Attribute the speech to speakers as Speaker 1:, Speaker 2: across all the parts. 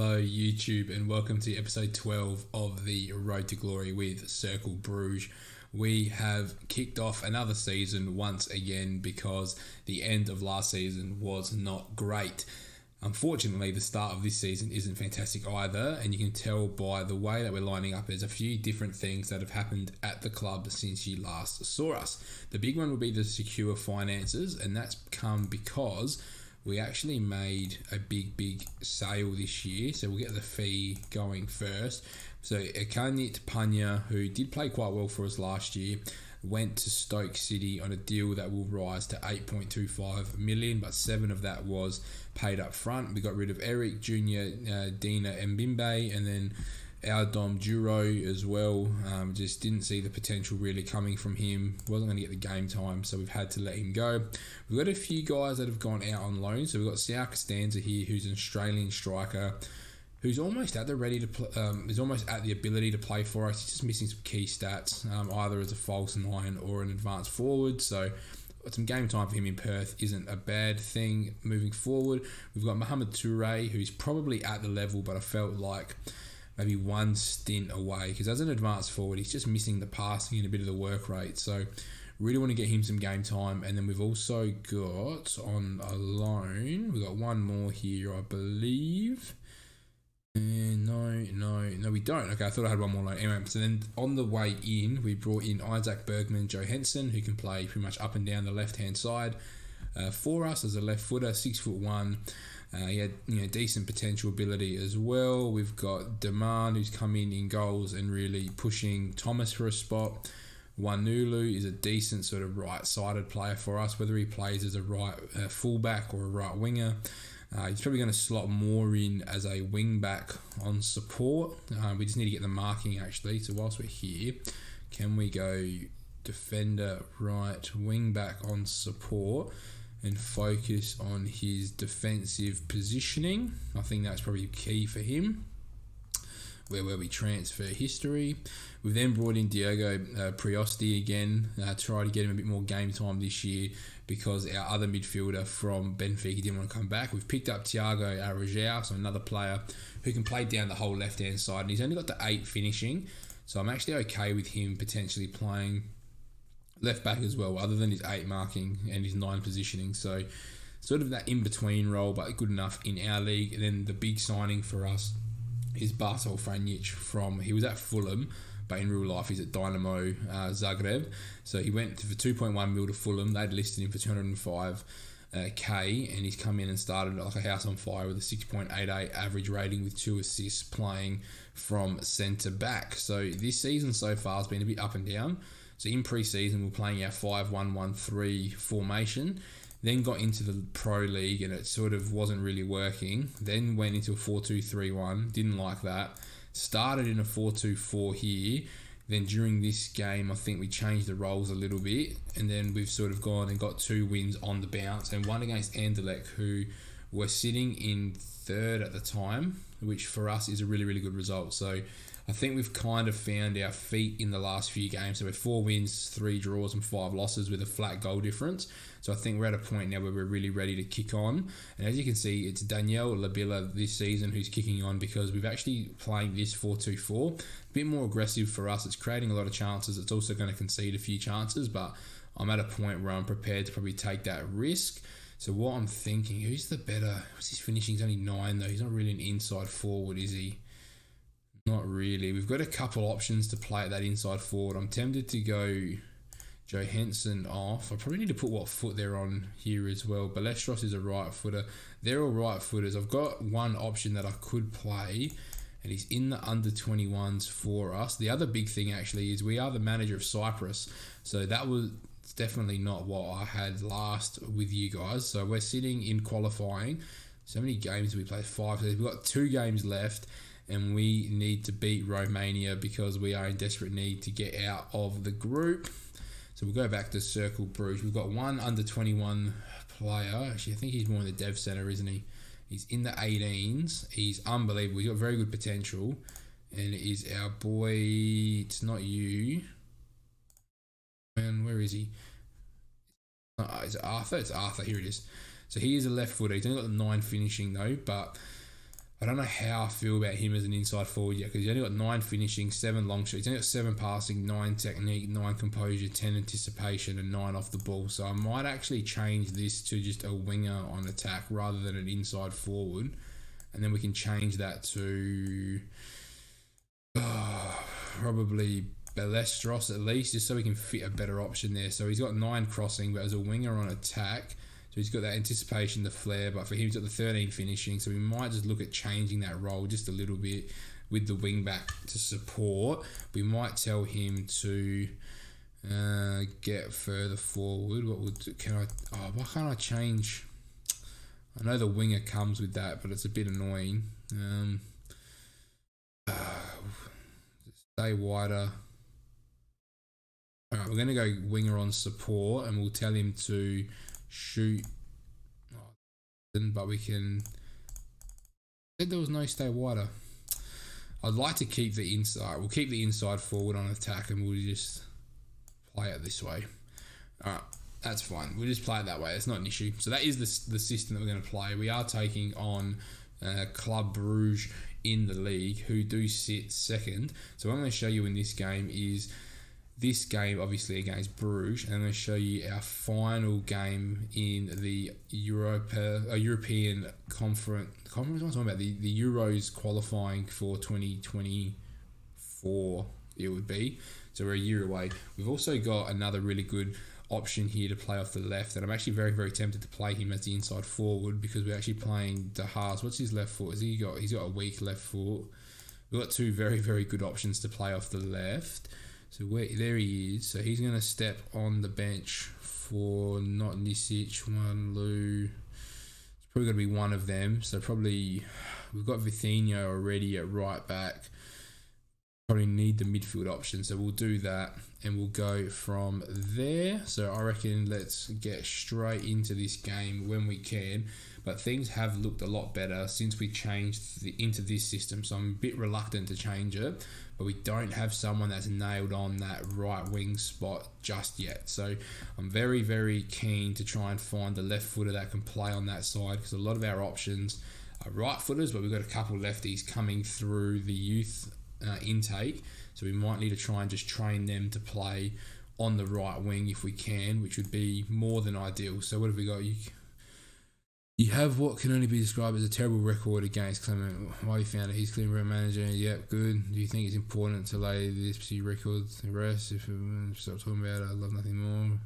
Speaker 1: Hello YouTube and welcome to episode 12 of the Road to Glory with Cercle Brugge. We have kicked off another season once again because the end of last season was not great. Unfortunately, the start of this season isn't fantastic either, and you can tell by the way that we're lining up there's a few different things that have happened at the club since you last saw us. The big one will be the secure finances, and that's come because we actually made a big sale this year, so we'll get the fee going first. So Akanyit Panya, who did play quite well for us last year, went to Stoke City on a deal that will rise to 8.25 million, but 7 of that was paid up front. We got rid of Eric Jr., Dina Mbimbe, and then our Dom Duro as well. Just didn't see the potential really coming from him. Wasn't going to get the game time, so we've had to let him go. We've got a few guys that have gone out on loan. So we've got Sao Costanza here, who's an Australian striker, who's almost at the is almost at the ability to play for us. He's just missing some key stats, either as a false nine or an advanced forward. So some game time for him in Perth isn't a bad thing moving forward. We've got Mohamed Toure, who's probably at the level, but I felt like maybe one stint away, because as an advanced forward, he's just missing the passing and a bit of the work rate. So really want to get him some game time. And then we've also got on a loan, we've got one more here, I believe. No, we don't. Okay, I thought I had one more loan. Anyway, so then on the way in, we brought in Isaac Bergman Johansson, who can play pretty much up and down the left-hand side for us as a left footer, 6'1". He had decent potential ability as well. We've got Demand, who's come in goals and really pushing Thomas for a spot. Wanulu is a decent sort of right-sided player for us, whether he plays as a right fullback or a right winger. He's probably going to slot more in as a wing back on support. We just need to get the marking actually. So whilst we're here, can we go defender, right, wing back on support and focus on his defensive positioning? I think that's probably key for him. Where we transfer history. We've then brought in Diogo Priosti again, try to get him a bit more game time this year because our other midfielder from Benfica didn't want to come back. We've picked up Thiago Arrejao, so another player who can play down the whole left-hand side, and he's only got the 8 finishing, so I'm actually okay with him potentially playing left back as well, other than his 8 marking and his 9 positioning. So sort of that in-between role, but good enough in our league. And then the big signing for us is Bartol Franjic he was at Fulham, but in real life he's at Dynamo Zagreb. So he went for 2.1 mil to Fulham. They'd listed him for 205k, and he's come in and started like a house on fire with a 6.88 average rating with 2 assists playing from centre back. So this season so far has been a bit up and down. So in pre-season we're playing our 5-1-1-3 formation. Then got into the Pro League and it sort of wasn't really working. Then went into a 4-2-3-1. Didn't like that. Started in a 4-2-4 here. Then during this game, I think we changed the roles a little bit. And then we've sort of gone and got 2 wins on the bounce. And one against Anderlecht, who were sitting in 3rd at the time, which for us is a really good result. So I think we've kind of found our feet in the last few games. So we're 4 wins, 3 draws and 5 losses with a flat goal difference. So I think we're at a point now where we're really ready to kick on. And as you can see, it's Daniel Labilla this season who's kicking on because we've actually playing this 4-2-4. A bit more aggressive for us. It's creating a lot of chances. It's also going to concede a few chances, but I'm at a point where I'm prepared to probably take that risk. So what I'm thinking, who's the better? What's his finishing? He's only 9 though. He's not really an inside forward, is he? Not really. We've got a couple options to play at that inside forward. I'm tempted to go Johansson off. I probably need to put what foot they're on here as well. Balestros is a right footer. They're all right footers. I've got one option that I could play, and he's in the under 21s for us. The other big thing actually is we are the manager of Cyprus. So that was definitely not what I had last with you guys. So we're sitting in qualifying. So many games we played? 5. So we've got 2 games left. And we need to beat Romania because we are in desperate need to get out of the group. So we'll go back to Cercle Brugge. We've got one under 21 player. Actually, I think he's more in the dev centre, isn't he? He's in the 18s. He's unbelievable. He's got very good potential. And it is our boy. It's not you. And where is he? Is it Arthur? It's Arthur. Here it is. So he is a left footer. He's only got the 9 finishing though, but I don't know how I feel about him as an inside forward yet, because he's only got 9 finishing, 7 long shots. He's only got 7 passing, 9 technique, 9 composure, 10 anticipation, and 9 off the ball. So I might actually change this to just a winger on attack rather than an inside forward. And then we can change that to probably Ballesteros at least, just so we can fit a better option there. So he's got 9 crossing, but as a winger on attack, so he's got that anticipation, the flair, but for him he's got the 13 finishing, so we might just look at changing that role just a little bit with the wing back to support. We might tell him to get further forward. Why can't I change? I know the winger comes with that, but it's a bit annoying. Stay wider. Alright, we're going to go winger on support, and we'll tell him to shoot. But we can... Said there was no stay wider. I'd like to keep the inside. We'll keep the inside forward on attack, and we'll just play it this way. Alright, that's fine. We'll just play it that way. It's not an issue. So that is the system that we're going to play. We are taking on Club Brugge in the league, who do sit second. So what I'm going to show you in this game is this game, obviously against Brugge, and I'm going to show you our final game in the European conference. What am I talking about? The Euros qualifying for 2024. It would be. So we're a year away. We've also got another really good option here to play off the left, and I'm actually very, very tempted to play him as the inside forward, because we're actually playing De Haas. What's his left foot? He's got a weak left foot. We've got 2 very, very good options to play off the left. So there he is. So he's going to step on the bench for not Nisic, Wanlu. It's probably going to be one of them. So probably we've got Vitinho already at right back. Probably need the midfield option, so we'll do that and we'll go from there. So I reckon let's get straight into this game when we can. But things have looked a lot better since we changed into this system, so I'm a bit reluctant to change it. But we don't have someone that's nailed on that right wing spot just yet. So I'm very, very keen to try and find the left footer that can play on that side, because a lot of our options are right footers, but we've got a couple lefties coming through the youth intake. So we might need to try and just train them to play on the right wing if we can, which would be more than ideal. So what have we got? You have what can only be described as a terrible record against Clement. Why you found it? He's clean room manager. Yep, good. Do you think it's important to lay this record to rest? If stop talking about it, I love nothing more.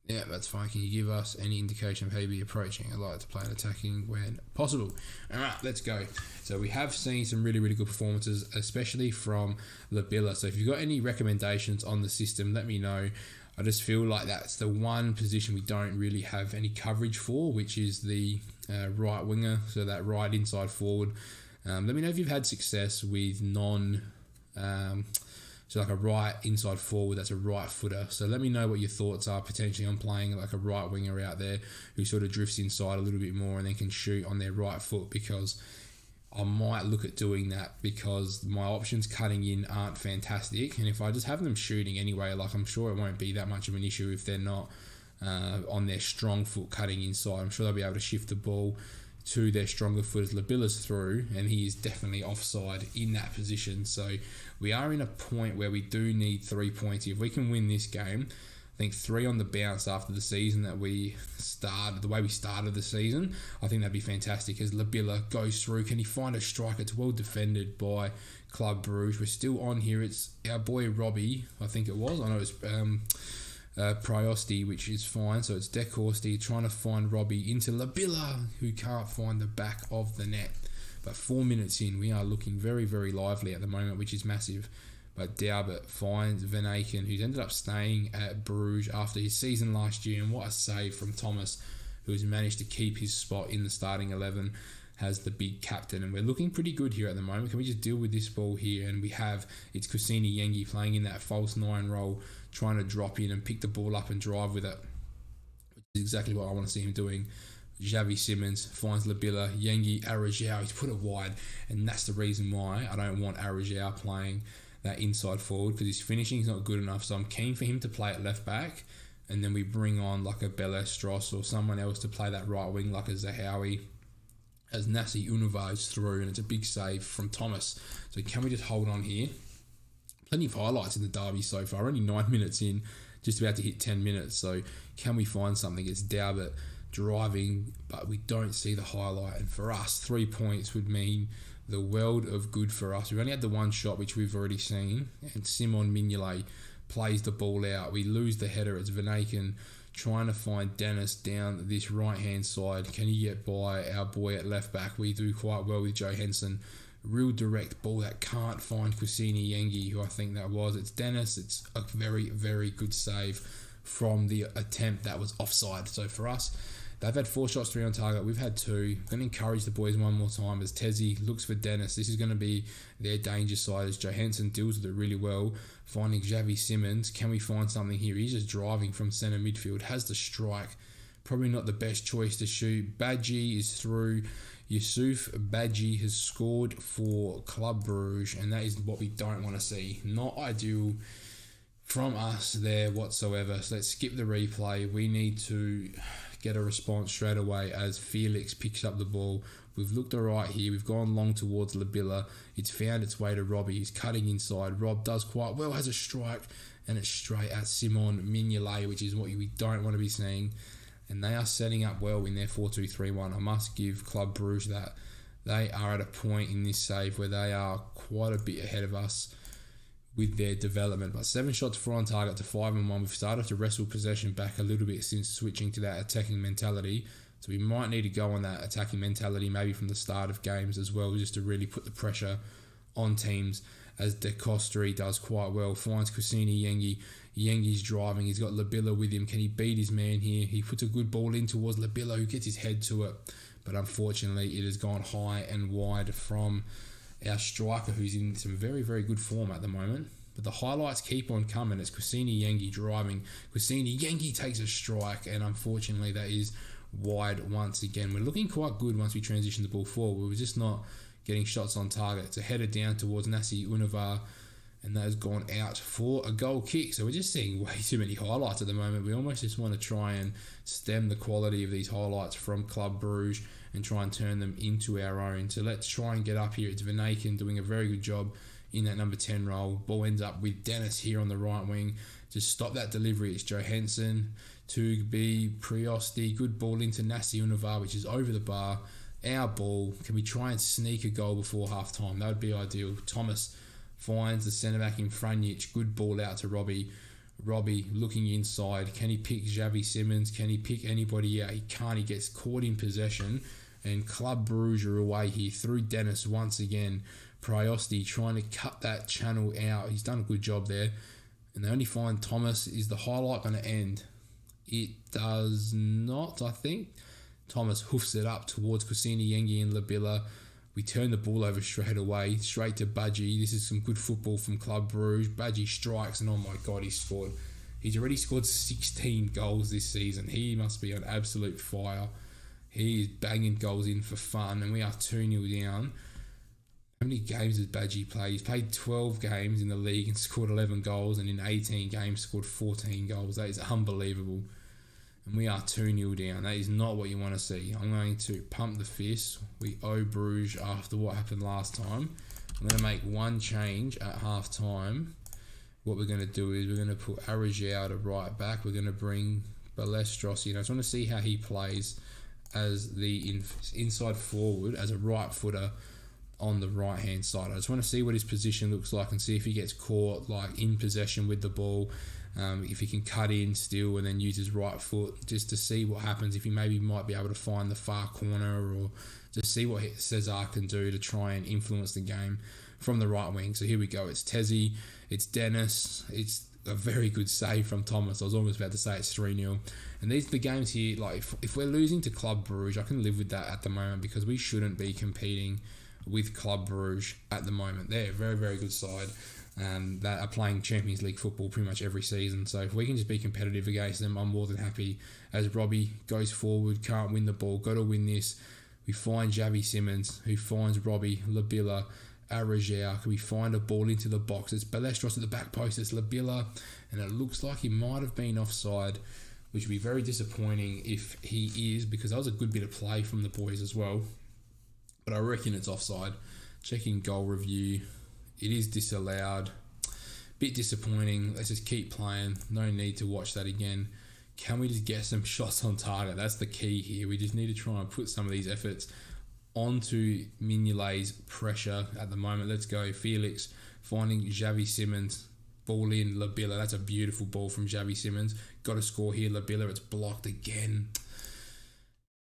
Speaker 1: Yeah, that's fine. Can you give us any indication of how you'll be approaching? I'd like to play an attacking when possible. All right, let's go. So we have seen some really, really good performances, especially from Labilla. So if you've got any recommendations on the system, let me know. I just feel like that's the one position we don't really have any coverage for, which is the right winger, so that right inside forward. Let me know if you've had success with so like a right inside forward that's a right footer. So let me know what your thoughts are potentially on playing like a right winger out there who sort of drifts inside a little bit more and then can shoot on their right foot, because I might look at doing that, because my options cutting in aren't fantastic, and if I just have them shooting anyway, like I'm sure it won't be that much of an issue if they're not on their strong foot cutting inside. I'm sure they'll be able to shift the ball to their stronger foot as Labilla's through, and he is definitely offside in that position. So we are in a point where we do need 3 points. If we can win this game, I think 3 on the bounce after the season that we started, the way we started the season, I think that'd be fantastic as Labilla goes through. Can he find a strike? It's well defended by Club Brugge. We're still on here. It's our boy Robbie, I think it was. I know it's Priosti, which is fine. So it's Decorsti trying to find Robbie into Labilla, who can't find the back of the net. But 4 minutes in, we are looking very, very lively at the moment, which is massive. But Daubert finds Van Aken, who's ended up staying at Bruges after his season last year. And what a save from Thomas, who has managed to keep his spot in the starting 11 as the big captain. And we're looking pretty good here at the moment. Can we just deal with this ball here? And we have, it's Kusini Yengi playing in that false 9 role, trying to drop in and pick the ball up and drive with it, which is exactly what I want to see him doing. Xavi Simmons finds Labilla, Yengi, Arajau, he's put it wide. And that's the reason why I don't want Arajau playing that inside forward, because his finishing is not good enough. So I'm keen for him to play at left back, and then we bring on like a Ballesteros or someone else to play that right wing, like a Zahawi as Nasi Univar is through, and it's a big save from Thomas. So can we just hold on here? Plenty of highlights in the derby so far. Only 9 minutes in, just about to hit 10 minutes. So can we find something? It's Daubert driving, but we don't see the highlight. And for us, 3 points would mean the world of good for us. We've only had the one shot, which we've already seen, and Simon Mignolet plays the ball out. We lose the header. It's Vanaken trying to find Dennis down this right-hand side. Can he get by our boy at left back? We do quite well with Joe Henson. Real direct ball that can't find Kusini Yengi, who I think that was. It's Dennis. It's a very, very good save from the attempt that was offside. So for us, they've had 4 shots, 3 on target. We've had 2. I'm going to encourage the boys one more time as Tezzy looks for Dennis. This is going to be their danger side as Johansson deals with it really well. Finding Xavi Simmons. Can we find something here? He's just driving from centre midfield. Has the strike. Probably not the best choice to shoot. Badji is through. Yusuf Badji has scored for Club Brugge, and that is what we don't want to see. Not ideal from us there whatsoever. So let's skip the replay. We need to get a response straight away as Felix picks up the ball. We've looked alright here. We've gone long towards Labilla. It's found its way to Robbie. He's cutting inside. Rob does quite well, has a strike, and it's straight at Simon Mignolet, which is what we don't want to be seeing. And they are setting up well in their 4-2-3-1. I must give Club Brugge that. They are at a point in this save where they are quite a bit ahead of us with their development. But 7 shots, 4 on target to 5 and 1. We've started to wrestle possession back a little bit since switching to that attacking mentality. So we might need to go on that attacking mentality maybe from the start of games as well, just to really put the pressure on teams, as De Costri does quite well. Finds Kusini Yengi. Yengi's driving. He's got Labilla with him. Can he beat his man here? He puts a good ball in towards Labilla, who gets his head to it. But unfortunately, it has gone high and wide from our striker, who's in some very, very good form at the moment. But the highlights keep on coming. It's Kusini Yengi driving. Kusini Yengi takes a strike, and unfortunately, that is wide once again. We're looking quite good once we transition the ball forward. We're just not getting shots on target. It's a header down towards Nasi Univar, and that has gone out for a goal kick. So we're just seeing way too many highlights at the moment. We almost just want to try and stem the quality of these highlights from Club Brugge and try and turn them into our own. So let's try and get up here. It's Vanaken doing a very good job in that number 10 role. Ball ends up with Dennis here on the right wing. Just stop that delivery. It's Johansson, Tugby, Priosti. Good ball into Nasi Univar, which is over the bar. Our ball. Can we try and sneak a goal before half time? That would be ideal. Thomas finds the centre back in Franjic. Good ball out to Robbie. Robbie looking inside. Can he pick Xavi Simmons? Can he pick anybody out? He can't. He gets caught in possession. And Club Brugge are away here through Dennis once again. Priosti trying to cut that channel out. He's done a good job there. And they only find Thomas. Is the highlight going to end? It does not, I think. Thomas hoofs it up towards Kusini Yengi and Labilla. We turn the ball over straight away, straight to Badji. This is some good football from Club Brugge. Badji strikes, and oh my God, he scored. He's already scored 16 goals this season. He must be on absolute fire. He is banging goals in for fun, and we are 2-0 down. How many games has Badji played? He's played 12 games in the league and scored 11 goals, and in 18 games scored 14 goals. That is unbelievable. And we are 2-0 down. That is not what you want to see. I'm going to pump the fist. We owe Bruges after what happened last time. I'm going to make one change at half time. What we're going to do is we're going to put Arajau to right back. We're going to bring Balestros in. I just want to see how he plays as the inside forward, as a right footer on the right hand side. I just want to see what his position looks like and see if he gets caught like in possession with the ball. If he can cut in still and then use his right foot, just to see what happens, if he maybe might be able to find the far corner, or just see what Cesar can do to try and influence the game from the right wing. So here we go. It's Tezzy, it's Dennis, it's a very good save from Thomas. I was almost about to say it's 3-0. And these are the games here, like if we're losing to Club Brugge, I can live with that at the moment, because we shouldn't be competing with Club Brugge at the moment. They're a very, very good side. That are playing Champions League football pretty much every season. So if we can just be competitive against them, I'm more than happy. As Robbie goes forward, can't win the ball, got to win this. We find Xavi Simmons, who finds Robbie, Labilla, Arajau. Can we find a ball into the box? It's Balestros at the back post, it's Labilla, and it looks like he might have been offside, which would be very disappointing if he is, because that was a good bit of play from the boys as well. but I reckon it's offside. Checking goal review, it is disallowed. Bit disappointing. Let's just keep playing. No need to watch that again. Can we just get some shots on target? That's the key here. We just need to try and put some of these efforts onto Mignolet's pressure at the moment. Let's go. Felix finding Xavi Simons. Ball in, Labilla. That's a beautiful ball from Xavi Simons. Got to score here, Labilla. It's blocked again.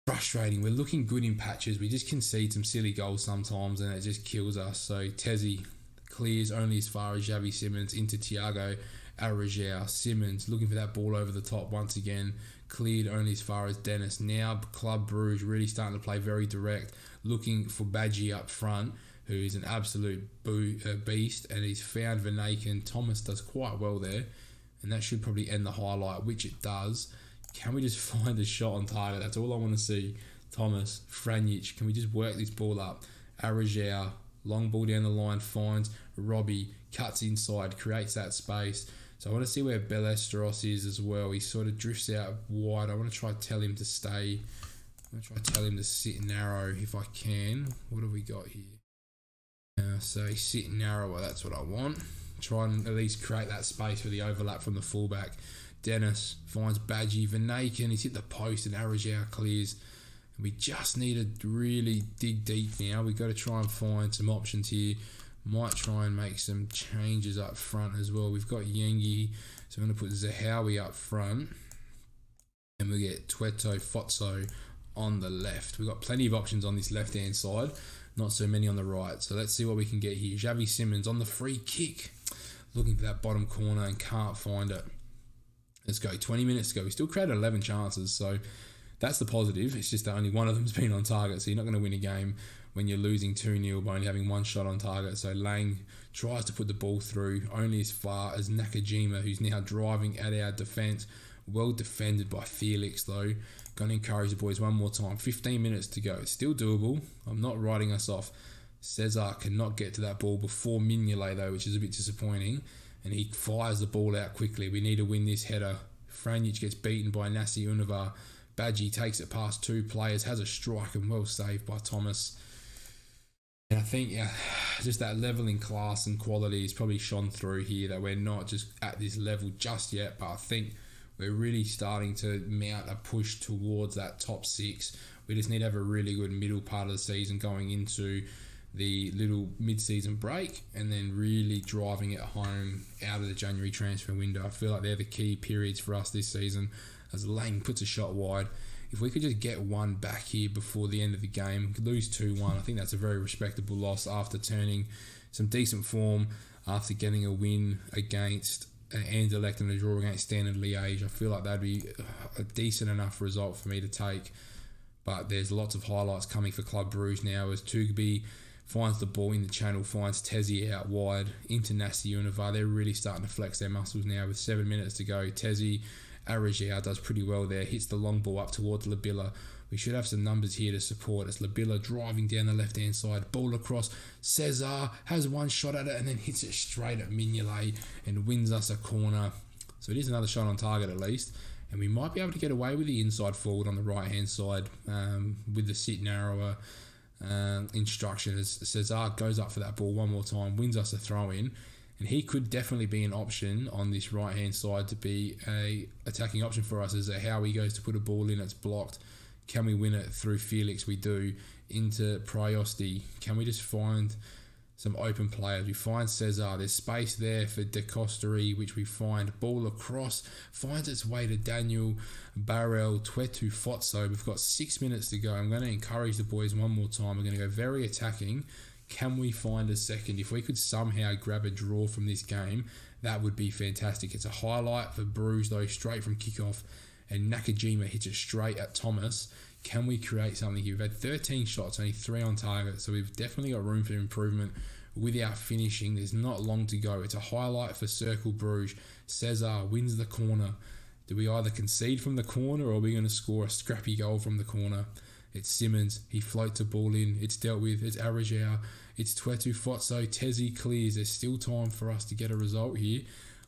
Speaker 1: Frustrating. We're looking good in patches. We just concede some silly goals sometimes and it just kills us. So Tezzy clears only as far as Xavi Simons into Thiago Arrejao. Simons looking for that ball over the top once again. Cleared only as far as Dennis. Now Club Brugge really starting to play very direct. Looking for Badgie up front, who is an absolute beast. And he's found Vanaken. Thomas does quite well there. And that should probably end the highlight, which it does. Can we just find a shot on target? That's all I want to see. Thomas, Franjic, can we just work this ball up? Arrejao, long ball down the line, finds Robbie, cuts inside, creates that space. So I want to see where Ballesteros is as well. He sort of drifts out wide. I want to try to tell him to stay. I'm going to try to tell him to sit narrow if I can. What have we got here? So sit narrower, that's what I want. Try and at least create that space for the overlap from the fullback. Dennis finds Badgie, Vanaken, he's hit the post and Arrejao clears. And we just need to really dig deep now. We've got to try and find some options here. Might try and make some changes up front as well. We've got Yengi, so I'm going to put Zahawi up front. And we get Tueto Fotso on the left. We've got plenty of options on this left-hand side, not so many on the right. So let's see what we can get here. Xavi Simons on the free kick. Looking for that bottom corner and can't find it. Let's go. 20 minutes to go. We still created 11 chances, so that's the positive. It's just that only one of them's been on target, so you're not going to win a game when you're losing 2-0 by only having one shot on target. So Lang tries to put the ball through only as far as Nakajima, who's now driving at our defence. Well defended by Felix, though. Going to encourage the boys one more time. 15 minutes to go. It's still doable. I'm not writing us off. Cesar cannot get to that ball before Mignolet, though, which is a bit disappointing. And he fires the ball out quickly. We need to win this header. Franjic gets beaten by Nasi Univar. Badgie takes it past two players, has a strike and well saved by Thomas. And I think just that leveling class and quality is probably shone through here, that we're not just at this level just yet, but I think we're really starting to mount a push towards that top six. We just need to have a really good middle part of the season going into the little mid-season break and then really driving it home out of the January transfer window. I feel like they're the key periods for us this season as Lang puts a shot wide. If we could just get one back here before the end of the game, lose 2-1, I think that's a very respectable loss after turning some decent form, after getting a win against Anderlecht and a draw against Standard Liège. I feel like that'd be a decent enough result for me to take. But there's lots of highlights coming for Club Brugge now as Tugby finds the ball in the channel, finds Tezzy out wide into Nasti Univar. They're really starting to flex their muscles now with 7 minutes to go. Tezzy, Arrejao does pretty well there, hits the long ball up towards Labilla. We should have some numbers here to support. It's Labilla driving down the left-hand side, ball across. Cesar has one shot at it and then hits it straight at Mignolet and wins us a corner. So it is another shot on target at least. And we might be able to get away with the inside forward on the right-hand side with the sit narrower instruction as Cesar goes up for that ball one more time, wins us a throw-in. And he could definitely be an option on this right-hand side to be a attacking option for us as how he goes to put a ball in, it's blocked. Can we win it through Felix? We do. Into Priosti. Can we just find some open players? We find Cesar. There's space there for De Costeri, which we find. Ball across. Finds its way to Daniel Barrel Tuetu Fotso. We've got 6 minutes to go. I'm going to encourage the boys one more time. We're going to go very attacking. Can we find a second? If we could somehow grab a draw from this game, that would be fantastic. It's a highlight for Bruges, though, straight from kickoff. And Nakajima hits it straight at Thomas. Can we create something here? We've had 13 shots, only 3 on target, so we've definitely got room for improvement with our finishing. There's not long to go. It's a highlight for Cercle Bruges. Cesar wins the corner. Do we either concede from the corner or are we going to score a scrappy goal from the corner? It's Simons. He floats a ball in. It's dealt with. It's Arrejao. It's Tuetu Fotso. Tezzy clears. There's still time for us to get a result here.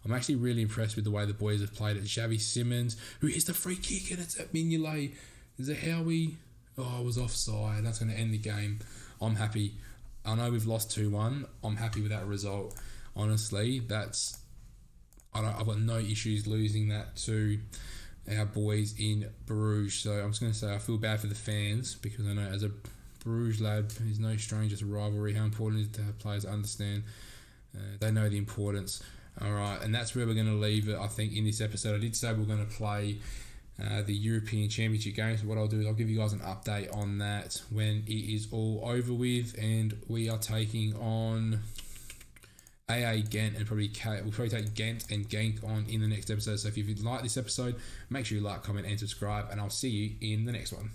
Speaker 1: I'm actually really impressed with the way the boys have played it. Xavi Simons, who hits the free kick, and it's at Mignolet. Zahawi, oh, I was offside, that's going to end the game. I'm happy. I know we've lost 2-1. I'm happy with that result. Honestly, I've got no issues losing that to our boys in Bruges. So I'm just going to say I feel bad for the fans, because I know as a Bruges lad, he's no stranger to rivalry. How important it is to have players understand. They know the importance. All right, and that's where we're going to leave it, I think, in this episode. I did say we're going to play the European Championship games. So what I'll do is I'll give you guys an update on that when it is all over with, and we are taking on AA Ghent, and we'll probably take Ghent and Genk on in the next episode. So if you like this episode, make sure you like, comment, and subscribe, and I'll see you in the next one.